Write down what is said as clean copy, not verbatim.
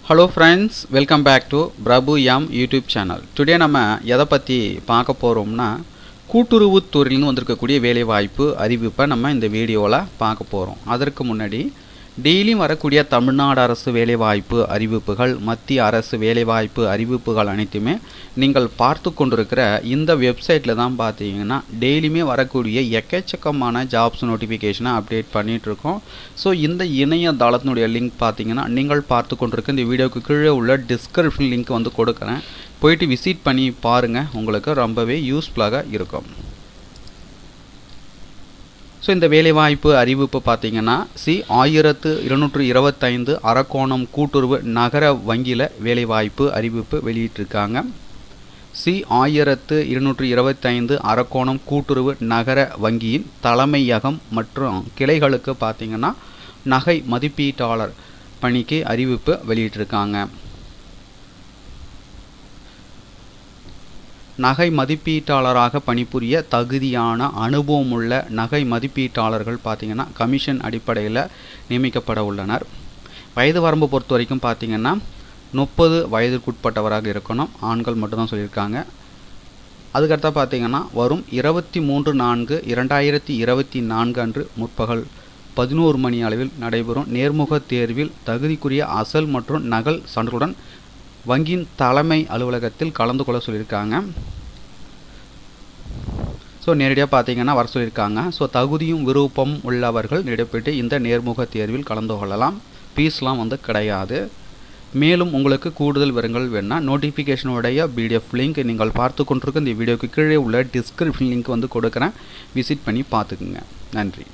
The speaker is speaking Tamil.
Hello friends, welcome back to Prabhu Yam YouTube channel. Today நம்ம எதை பற்றி பார்க்க போகிறோம்னா கூட்டுறவுத் துறையிலிருந்து வந்திருக்கக்கூடிய வேலைவாய்ப்பு அறிவிப்பை நம்ம இந்த வீடியோவில் பார்க்க போகிறோம். அதற்கு முன்னாடி டெய்லியும் வரக்கூடிய தமிழ்நாடு அரசு வேலைவாய்ப்பு அறிவிப்புகள், மத்திய அரசு வேலைவாய்ப்பு அறிவிப்புகள் அனைத்துமே நீங்கள் பார்த்து கொண்டிருக்கிற இந்த வெப்சைட்டில் தான் பார்த்தீங்கன்னா டெய்லியுமே வரக்கூடிய எக்கச்சக்கமான ஜாப்ஸ் நோட்டிஃபிகேஷனை அப்டேட் பண்ணிகிட்ருக்கோம். ஸோ இந்த இணையதளத்தினுடைய லிங்க் பார்த்தீங்கன்னா நீங்கள் பார்த்து கொண்டிருக்க இந்த வீடியோவுக்கு கீழே உள்ள டிஸ்கிரிப்ஷன் லிங்க் வந்து கொடுக்குறேன். போயிட்டு விசிட் பண்ணி பாருங்கள், உங்களுக்கு ரொம்பவே யூஸ்ஃபுல்லாக இருக்கும். ஸோ இந்த வேலைவாய்ப்பு அறிவிப்பு பார்த்தீங்கன்னா 1225 அரக்கோணம் கூட்டுறவு நகர வங்கியில் வேலைவாய்ப்பு அறிவிப்பு வெளியிட்டிருக்காங்க. 1225 அரக்கோணம் கூட்டுறவு நகர வங்கியின் தலைமையகம் மற்றும் கிளைகளுக்கு பார்த்தீங்கன்னா நகை மதிப்பீட்டாளர் பணிக்கு அறிவிப்பு வெளியிட்டிருக்காங்க. நகை மதிப்பீட்டாளராக பணிபுரிய தகுதியான அனுபவமுள்ள நகை மதிப்பீட்டாளர்கள் பார்த்திங்கன்னா கமிஷன் அடிப்படையில் நியமிக்கப்பட உள்ளனர். வயது வரம்பு பொறுத்த வரைக்கும் பார்த்திங்கன்னா 30 வயதிற்குட்பட்டவராக இருக்கணும், ஆண்கள் மட்டும்தான் சொல்லியிருக்காங்க. அதுக்கடுத்த பார்த்திங்கன்னா வரும் 23/4/2024 அன்று முற்பகல் 11 மணி அளவில் நடைபெறும் நேர்முக தேர்வில் தகுதிக்குரிய அசல் மற்றும் நகல் சான்றுடன் வங்கியின் தலைமை அலுவலகத்தில் கலந்து கொள்ள சொல்லியிருக்காங்க. ஸோ நேரடியாக பார்த்தீங்கன்னா வர சொல்லியிருக்காங்க. ஸோ தகுதியும் விருப்பம் உள்ளவர்கள் நேரடியாக இந்த நேர்முக தேர்வில் கலந்து கொள்ளலாம். ஃபீஸ்லாம் வந்து கிடையாது. மேலும் உங்களுக்கு கூடுதல் விவரங்கள் வேணுன்னா நோட்டிஃபிகேஷனுடைய பிடிஎஃப் லிங்க் நீங்கள் பார்த்து கொண்டிருக்க இந்த வீடியோக்கு கீழே உள்ள டிஸ்கிரிப்ஷன் லிங்க் வந்து கொடுக்குறேன். விசிட் பண்ணி பார்த்துக்குங்க. நன்றி.